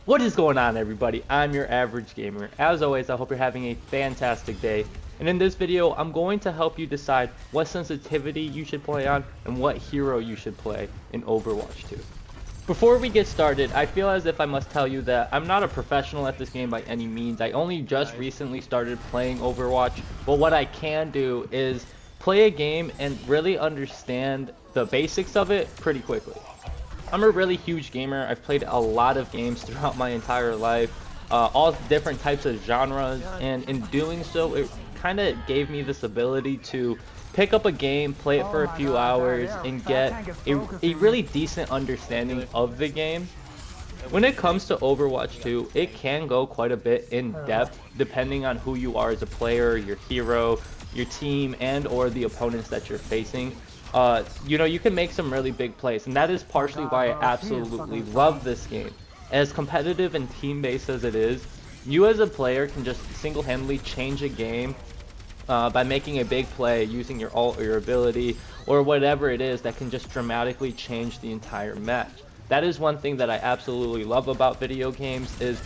What is going on, everybody? I'm your average gamer. As always, I hope you're having a fantastic day. And in this video, I'm going to help you decide what sensitivity you should play on and what hero you should play in Overwatch 2. Before we get started, I feel as if I must tell you that I'm not a professional at this game by any means. I only just recently started playing Overwatch, but what I can do is play a game and really understand the basics of it pretty quickly. I'm a really huge gamer. I've played a lot of games throughout my entire life, all different types of genres, and in doing so, it kind of gave me this ability to pick up a game, play it for a few hours, and get a really decent understanding of the game. When it comes to Overwatch 2, it can go quite a bit in depth depending on who you are as a player, your hero, your team, and or the opponents that you're facing. You can make some really big plays, and that is partially why I absolutely love this game. As competitive and team-based as it is, you as a player can just single-handedly change a game by making a big play using your ult or your ability or whatever it is that can just dramatically change the entire match. That is one thing that I absolutely love about video games, is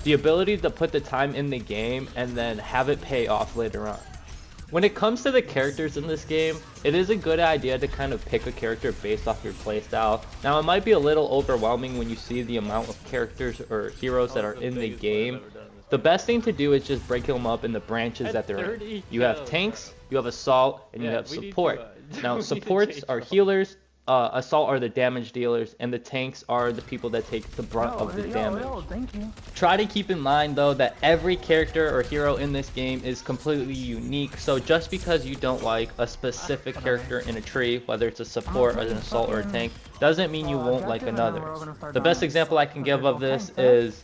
the ability to put the time in the game and then have it pay off later on. When it comes to the characters in this game, it is a good idea to kind of pick a character based off your playstyle. Now, it might be a little overwhelming when you see the amount of characters or heroes that are in the game. The best thing to do is just break them up in the branches that they're in. You have tanks, you have assault, and you have support. Now, supports are healers, assault are the damage dealers, and the tanks are the people that take the brunt of the damage. Try to keep in mind though that every character or hero in this game is completely unique, so just because you don't like a specific character in a tree, whether it's a support, or an assault, or a tank, doesn't mean you won't like another. The best example I can give of this is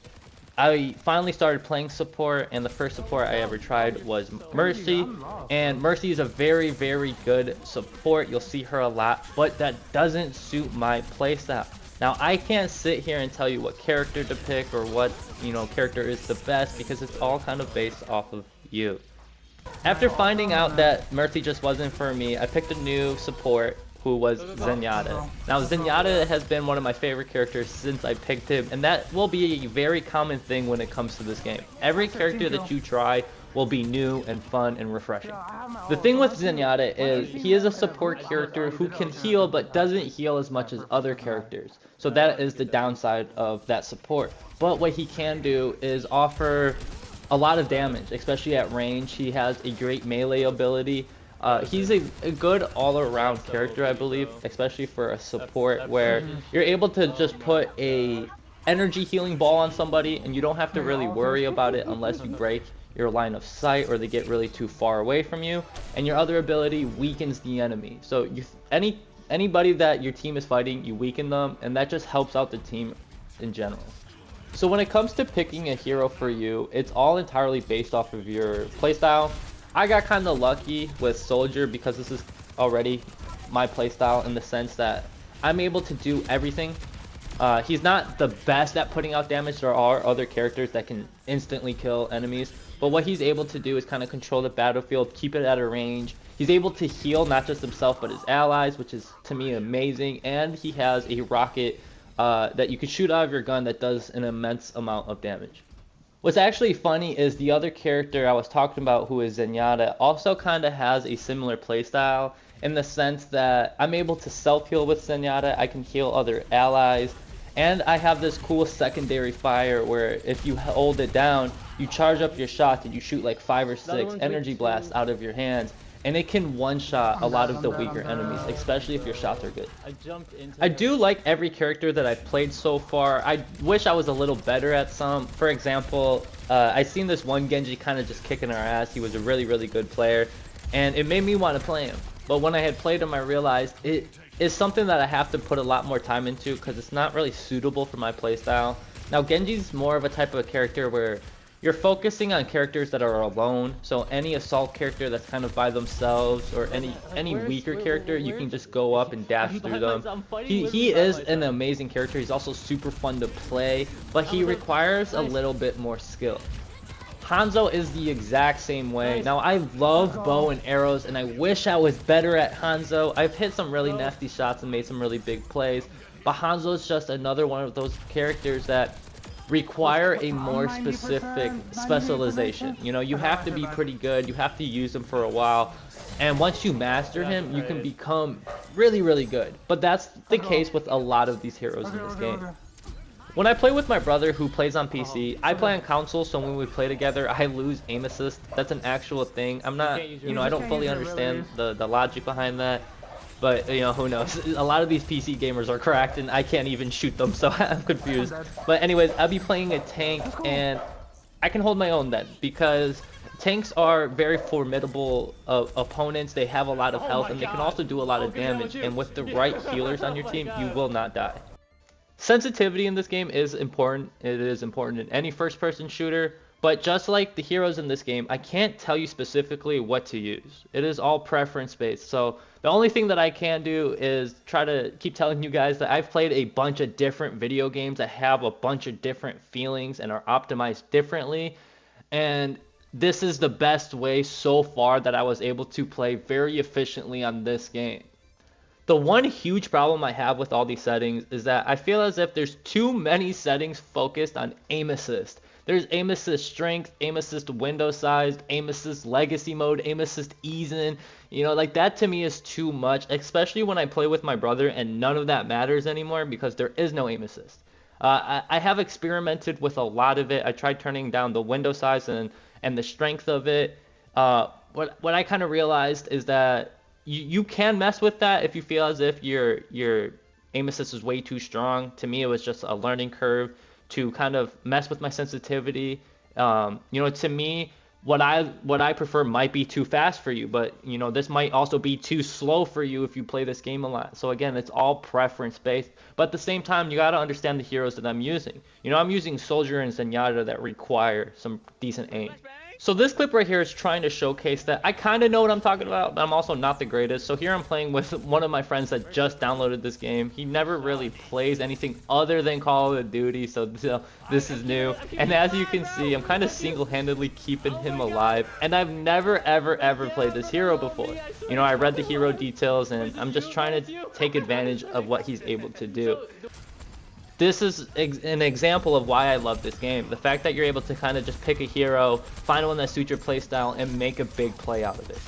I finally started playing support, and the first support I ever tried was Mercy, and Mercy is a very, very good support. You'll see her a lot, but that doesn't suit my playstyle. Now, I can't sit here and tell you what character to pick or what, character is the best, because it's all kind of based off of you. After finding out that Mercy just wasn't for me, I picked a new support, who was Zenyatta. Now, Zenyatta has been one of my favorite characters since I picked him, and that will be a very common thing when it comes to this game. Every character that you try will be new and fun and refreshing. The thing with Zenyatta is he is a support character who can heal but doesn't heal as much as other characters. So that is the downside of that support. But what he can do is offer a lot of damage, especially at range. He has a great melee ability. He's a good all-around character, I believe, especially for a support, where you're able to just put a energy healing ball on somebody and you don't have to really worry about it unless you break your line of sight or they get really too far away from you, and your other ability weakens the enemy. So anybody that your team is fighting, you weaken them, and that just helps out the team in general. So when it comes to picking a hero for you, it's all entirely based off of your playstyle. I got kind of lucky with Soldier because this is already my playstyle in the sense that I'm able to do everything. He's not the best at putting out damage. There are other characters that can instantly kill enemies, but what he's able to do is kind of control the battlefield, keep it at a range. He's able to heal not just himself but his allies, which is to me amazing, and he has a rocket that you can shoot out of your gun that does an immense amount of damage. What's actually funny is the other character I was talking about, who is Zenyatta, also kind of has a similar playstyle in the sense that I'm able to self-heal with Zenyatta, I can heal other allies, and I have this cool secondary fire where if you hold it down, you charge up your shots and you shoot like 5 or 6 energy blasts out of your hands, and it can one-shot a lot of the weaker enemies, especially if your shots are good. I do like every character that I've played so far. I wish I was a little better at some. For example, I seen this one Genji kind of just kicking our ass. He was a really, really good player, and it made me want to play him. But when I had played him, I realized it is something that I have to put a lot more time into because it's not really suitable for my playstyle. Now, Genji's more of a type of a character where you're focusing on characters that are alone, so any assault character that's kind of by themselves, or any weaker character, you can just go up and dash through them. He is an amazing character. He's also super fun to play, but he requires a little bit more skill. Hanzo is the exact same way. Now, I love bow and arrows, and I wish I was better at Hanzo. I've hit some really nasty shots and made some really big plays, but Hanzo is just another one of those characters that require a more specific specialization. You know, you have to be pretty good, you have to use them for a while, and once you master him, you can become really, really good. But that's the case with a lot of these heroes in this game. When I play with my brother who plays on PC, I play on console, so when we play together, I lose aim assist. That's an actual thing. I'm not, you know, I don't fully understand the logic behind that. But, you know, who knows? A lot of these PC gamers are cracked and I can't even shoot them, so I'm confused. But anyways, I'll be playing a tank and I can hold my own then, because tanks are very formidable opponents. They have a lot of health and they can also do a lot of damage. And with the right healers on your team, you will not die. Sensitivity in this game is important. It is important in any first-person shooter. But just like the heroes in this game, I can't tell you specifically what to use. It is all preference-based. So the only thing that I can do is try to keep telling you guys that I've played a bunch of different video games that have a bunch of different feelings and are optimized differently. And this is the best way so far that I was able to play very efficiently on this game. The one huge problem I have with all these settings is that I feel as if there's too many settings focused on aim assist. There's aim assist strength, aim assist window size, aim assist legacy mode, aim assist ease in. You know, like that to me is too much, especially when I play with my brother and none of that matters anymore because there is no aim assist. I have experimented with a lot of it. I tried turning down the window size and the strength of it. What I kind of realized is that you can mess with that if you feel as if your aim assist is way too strong. To me, it was just a learning curve to kind of mess with my sensitivity. You know, to me, what I prefer might be too fast for you, but you know, this might also be too slow for you if you play this game a lot. So again, it's all preference based, but at the same time, you got to understand the heroes that I'm using. You know, I'm using Soldier and Zenyatta that require some decent aim. So this clip right here is trying to showcase that I kind of know what I'm talking about, but I'm also not the greatest. So here I'm playing with one of my friends that just downloaded this game. He never really plays anything other than Call of Duty, so this is new. And as you can see, I'm kind of single-handedly keeping him alive. And I've never, ever played this hero before. You know, I read the hero details, and I'm just trying to take advantage of what he's able to do. This is an example of why I love this game. The fact that you're able to kind of just pick a hero, find one that suits your playstyle, and make a big play out of it.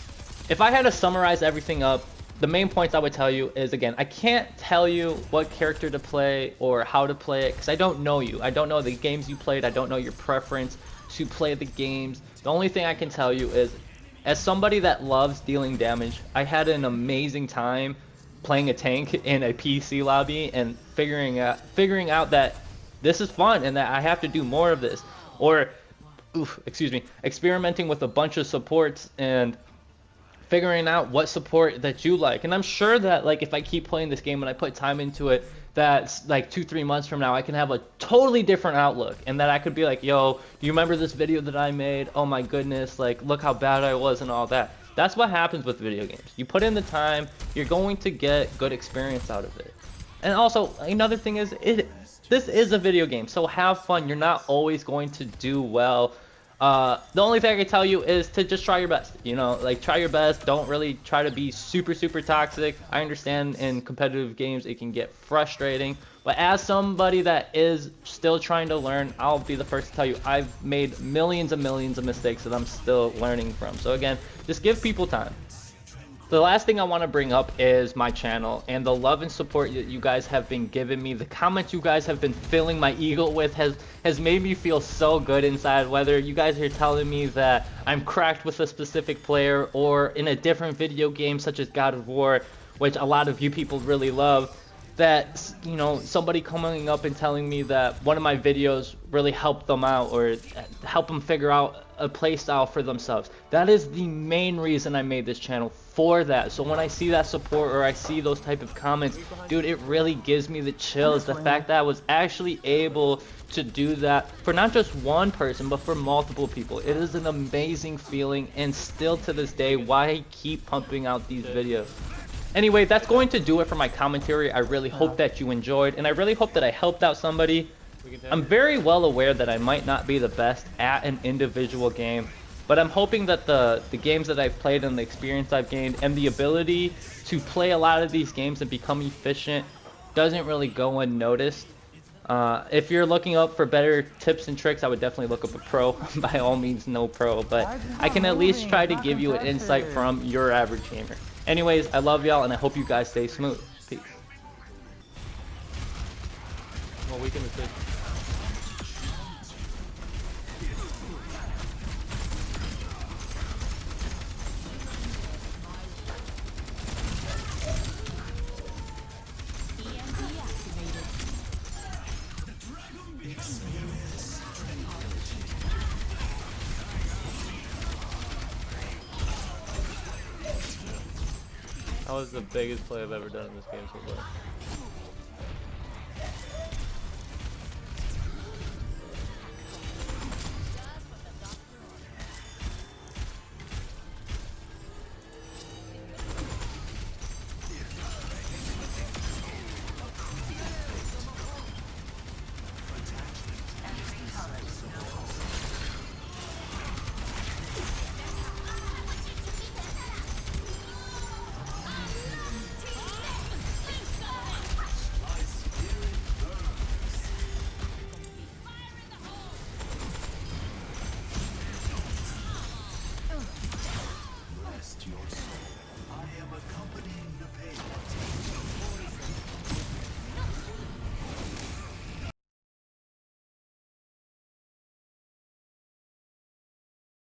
If I had to summarize everything up, the main points I would tell you is, again, I can't tell you what character to play or how to play it because I don't know you. I don't know the games you played. I don't know your preference to play the games. The only thing I can tell you is, as somebody that loves dealing damage, I had an amazing time playing a tank in a PC lobby and figuring out that this is fun and that I have to do more of this, or experimenting with a bunch of supports and figuring out what support that you like. And I'm sure that, like, if I keep playing this game and I put time into it, that's like 2-3 months from now I can have a totally different outlook, and that I could be like, yo, do you remember this video that I made? Oh my goodness, like, look how bad I was and all that. That's what happens with video games. You put in the time, you're going to get good experience out of it. And also, another thing is, this is a video game, so have fun. You're not always going to do well. The only thing I can tell you is to just try your best. You know, like, try your best. Don't really try to be super toxic. I understand in competitive games it can get frustrating, but as somebody that is still trying to learn, I'll be the first to tell you I've made millions and millions of mistakes that I'm still learning from. So again, just give people time. The last thing I want to bring up is my channel and the love and support that you guys have been giving me. The comments you guys have been filling my ego with has made me feel so good inside, whether you guys are telling me that I'm cracked with a specific player or in a different video game such as God of War, which a lot of you people really love. That, you know, somebody coming up and telling me that one of my videos really helped them out or help them figure out a playstyle for themselves. That is the main reason I made this channel, for that. So when I see that support or I see those type of comments, dude, it really gives me the chills. The fact that I was actually able to do that for not just one person, but for multiple people. It is an amazing feeling, and still to this day, why I keep pumping out these videos. Anyway, that's going to do it for my commentary. I really hope that you enjoyed, and I really hope that I helped out somebody. I'm very well aware that I might not be the best at an individual game, but I'm hoping that the games that I've played and the experience I've gained and the ability to play a lot of these games and become efficient doesn't really go unnoticed. If you're looking up for better tips and tricks, I would definitely look up a pro. By all means, no pro, but I can at least try to give you an insight from your average gamer. Anyways, I love y'all, and I hope you guys stay smooth. Peace. Well, we can assist. That was the biggest play I've ever done in this game so far.